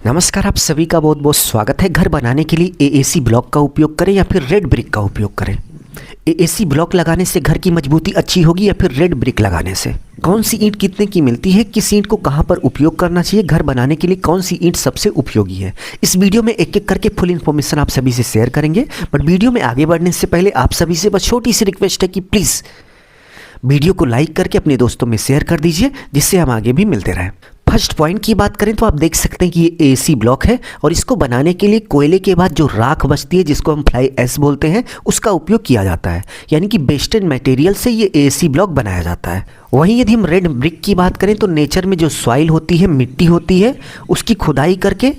नमस्कार, आप सभी का बहुत बहुत स्वागत है। घर बनाने के लिए एएसी ब्लॉक का उपयोग करें या फिर रेड ब्रिक का उपयोग करें। एएसी ब्लॉक लगाने से घर की मजबूती अच्छी होगी या फिर रेड ब्रिक लगाने से? कौन सी ईंट कितने की मिलती है, किस ईंट को कहां पर उपयोग करना चाहिए, घर बनाने के लिए कौन सी ईंट सबसे उपयोगी है, इस वीडियो में एक एक करके फुल इन्फॉर्मेशन आप सभी से शेयर करेंगे। बट वीडियो में आगे बढ़ने से पहले आप सभी से बस छोटी सी रिक्वेस्ट है कि प्लीज़ वीडियो को लाइक करके अपने दोस्तों में शेयर कर दीजिए, जिससे हम आगे भी मिलते रहें। फर्स्ट पॉइंट की बात करें तो आप देख सकते हैं कि ये एएसी ब्लॉक है और इसको बनाने के लिए कोयले के बाद जो राख बचती है, जिसको हम फ्लाई ऐश बोलते हैं, उसका उपयोग किया जाता है। यानी कि वेस्टर्न मटेरियल से ये एएसी ब्लॉक बनाया जाता है। वहीं यदि हम रेड ब्रिक की बात करें तो नेचर में जो सॉइल होती है, मिट्टी होती है, उसकी खुदाई करके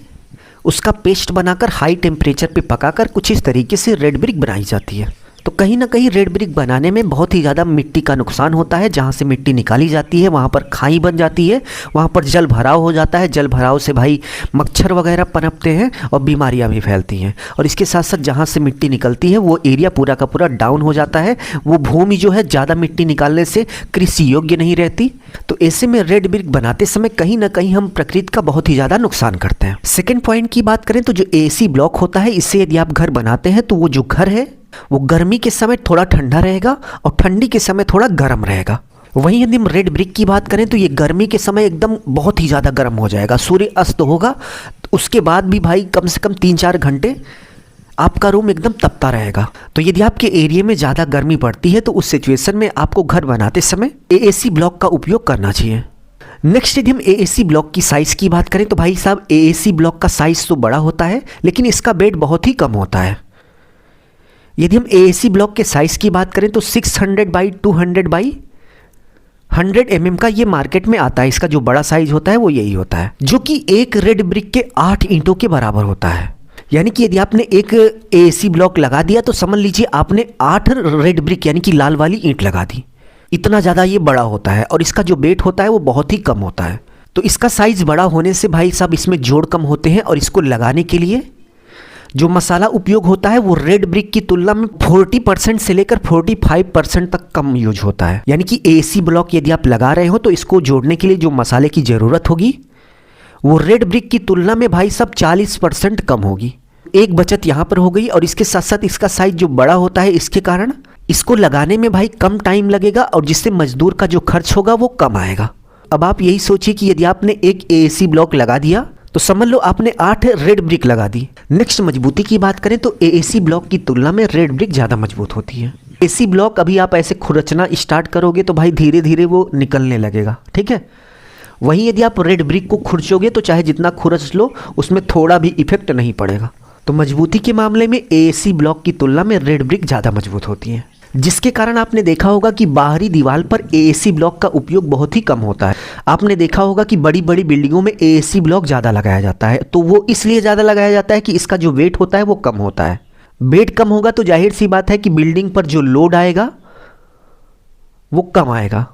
उसका पेस्ट बनाकर हाई टेम्परेचर पे पकाकर कुछ इस तरीके से रेड ब्रिक बनाई जाती है। तो कहीं ना कहीं रेड ब्रिक बनाने में बहुत ही ज़्यादा मिट्टी का नुकसान होता है। जहाँ से मिट्टी निकाली जाती है वहाँ पर खाई बन जाती है, वहाँ पर जल भराव हो जाता है। जल भराव से भाई मच्छर वगैरह पनपते हैं और बीमारियाँ भी फैलती हैं। और इसके साथ साथ जहाँ से मिट्टी निकलती है वो एरिया पूरा का पूरा डाउन हो जाता है। वो भूमि जो है ज़्यादा मिट्टी निकालने से कृषि योग्य नहीं रहती। तो ऐसे में रेड ब्रिक बनाते समय कहीं ना कहीं हम प्रकृति का बहुत ही ज़्यादा नुकसान करते हैं। सेकेंड पॉइंट की बात करें तो जो एएसी ब्लॉक होता है, इससे यदि आप घर बनाते हैं तो वो जो घर है वो गर्मी के समय थोड़ा ठंडा रहेगा और ठंडी के समय थोड़ा गर्म रहेगा। वहीं यदि हम रेड ब्रिक की बात करें तो ये गर्मी के समय एकदम बहुत ही ज़्यादा गर्म हो जाएगा। सूर्य अस्त होगा तो उसके बाद भी भाई कम से कम 3-4 घंटे आपका रूम एकदम तपता रहेगा। तो यदि आपके एरिया में ज़्यादा गर्मी पड़ती है तो उस सिचुएशन में आपको घर बनाते समय एएसी ब्लॉक का उपयोग करना चाहिए। नेक्स्ट यदि हम एएसी ब्लॉक की साइज़ की बात करें तो भाई साहब एएसी ब्लॉक का साइज़ तो बड़ा होता है लेकिन इसका वेट बहुत ही कम होता है। यदि हम एएसी ब्लॉक के साइज़ की बात करें तो 600 बाई 200 बाई 100 mm का ये मार्केट में आता है। इसका जो बड़ा साइज होता है वो यही होता है, जो कि एक रेड ब्रिक के 8 ईंटों के बराबर होता है। यानी कि यदि आपने एक एएसी ब्लॉक लगा दिया तो समझ लीजिए आपने 8 रेड ब्रिक यानी कि लाल वाली ईंट लगा दी। इतना ज़्यादा ये बड़ा होता है और इसका जो वेट होता है वो बहुत ही कम होता है। तो इसका साइज़ बड़ा होने से भाई साहब इसमें जोड़ कम होते हैं और इसको लगाने के लिए जो मसाला उपयोग होता है वो रेड ब्रिक की तुलना में 40% से लेकर 45% तक कम यूज होता है। यानी कि एएसी ब्लॉक यदि आप लगा रहे हो तो इसको जोड़ने के लिए जो मसाले की ज़रूरत होगी वो रेड ब्रिक की तुलना में भाई साहब 40% कम होगी। एक बचत यहाँ पर हो गई। और इसके साथ साथ इसका साइज जो बड़ा होता है इसके कारण इसको लगाने में भाई कम टाइम लगेगा और जिससे मजदूर का जो खर्च होगा वो कम आएगा। अब आप यही सोचिए कि यदि आपने एक एएसी ब्लॉक लगा दिया तो समझ लो आपने 8 रेड ब्रिक लगा दी। नेक्स्ट मजबूती की बात करें तो एएसी ब्लॉक की तुलना में रेड ब्रिक ज़्यादा मजबूत होती है। एएसी ब्लॉक अभी आप ऐसे खुरचना स्टार्ट करोगे तो भाई धीरे धीरे वो निकलने लगेगा, ठीक है। वहीं यदि आप रेड ब्रिक को खुरचोगे तो चाहे जितना खुरच लो उसमें थोड़ा भी इफेक्ट नहीं पड़ेगा। तो मजबूती के मामले में एएसी ब्लॉक की तुलना में रेड ब्रिक ज़्यादा मजबूत होती है, जिसके कारण आपने देखा होगा कि बाहरी दीवार पर एएसी ब्लॉक का उपयोग बहुत ही कम होता है। आपने देखा होगा कि बड़ी बड़ी बिल्डिंगों में एएसी ब्लॉक ज़्यादा लगाया जाता है। तो वो इसलिए ज़्यादा लगाया जाता है कि इसका जो वेट होता है वो कम होता है। वेट कम होगा तो जाहिर सी बात है कि बिल्डिंग पर जो लोड आएगा वो कम आएगा।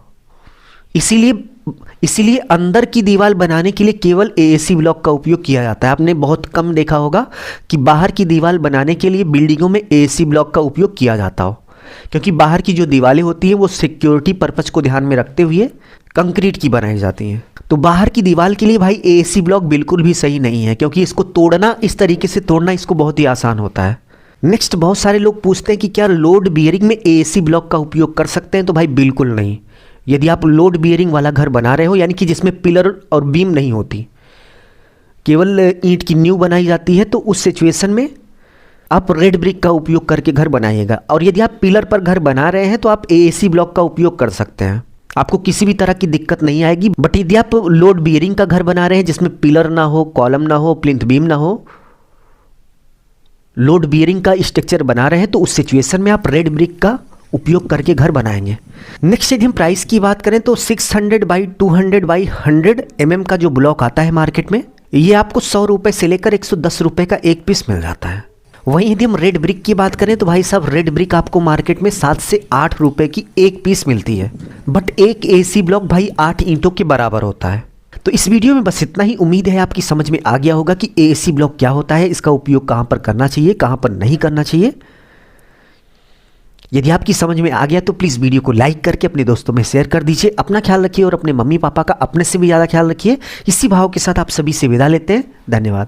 इसीलिए अंदर की दीवार बनाने के लिए केवल एएसी ब्लॉक का उपयोग किया जाता है। आपने बहुत कम देखा होगा कि बाहर की दीवार बनाने के लिए बिल्डिंगों में एएसी ब्लॉक का उपयोग किया जाता हो, क्योंकि बाहर की जो दीवारें होती हैं वो सिक्योरिटी पर्पस को ध्यान में रखते हुए कंक्रीट की बनाई जाती हैं। तो बाहर की दीवार के लिए भाई एएसी ब्लॉक बिल्कुल भी सही नहीं है, क्योंकि इसको तोड़ना, इस तरीके से तोड़ना इसको बहुत ही आसान होता है। नेक्स्ट, बहुत सारे लोग पूछते हैं कि क्या लोड बियरिंग में एएसी ब्लॉक का उपयोग कर सकते हैं? तो भाई बिल्कुल नहीं। यदि आप लोड बियरिंग वाला घर बना रहे हो, यानी कि जिसमें पिलर और बीम नहीं होती, केवल ईंट की नींव बनाई जाती है, तो उस सिचुएशन में आप रेड ब्रिक का उपयोग करके घर बनाइएगा। और यदि आप पिलर पर घर बना रहे हैं तो आप एएसी ब्लॉक का उपयोग कर सकते हैं, आपको किसी भी तरह की दिक्कत नहीं आएगी। बट यदि आप लोड बियरिंग का घर बना रहे हैं जिसमें पिलर ना हो, कॉलम ना हो, प्लिंथ बीम ना हो, लोड बियरिंग का स्ट्रक्चर बना रहे हैं, तो उस सिचुएशन में आप रेड ब्रिक का उपयोग करके घर बनाएंगे। नेक्स्ट यदि हम प्राइस की बात करें तो 600 बाई 200 बाई 100 mm का जो ब्लॉक आता है मार्केट में, ये आपको 100 रुपये से लेकर 110 रुपये का एक पीस मिल जाता है। वहीं यदि हम रेड ब्रिक की बात करें तो भाई साहब रेड ब्रिक आपको मार्केट में 7 से 8 रुपये की एक पीस मिलती है। बट एक एएसी ब्लॉक भाई 8 ईंटों के बराबर होता है। तो इस वीडियो में बस इतना ही। उम्मीद है आपकी समझ में आ गया होगा कि एएसी ब्लॉक क्या होता है, इसका उपयोग कहाँ पर करना चाहिए, कहाँ पर नहीं करना चाहिए। यदि आपकी समझ में आ गया तो प्लीज़ वीडियो को लाइक करके अपने दोस्तों में शेयर कर दीजिए। अपना ख्याल रखिए और अपने मम्मी पापा का अपने से भी ज़्यादा ख्याल रखिए। इसी भाव के साथ आप सभी से विदा लेते हैं। धन्यवाद।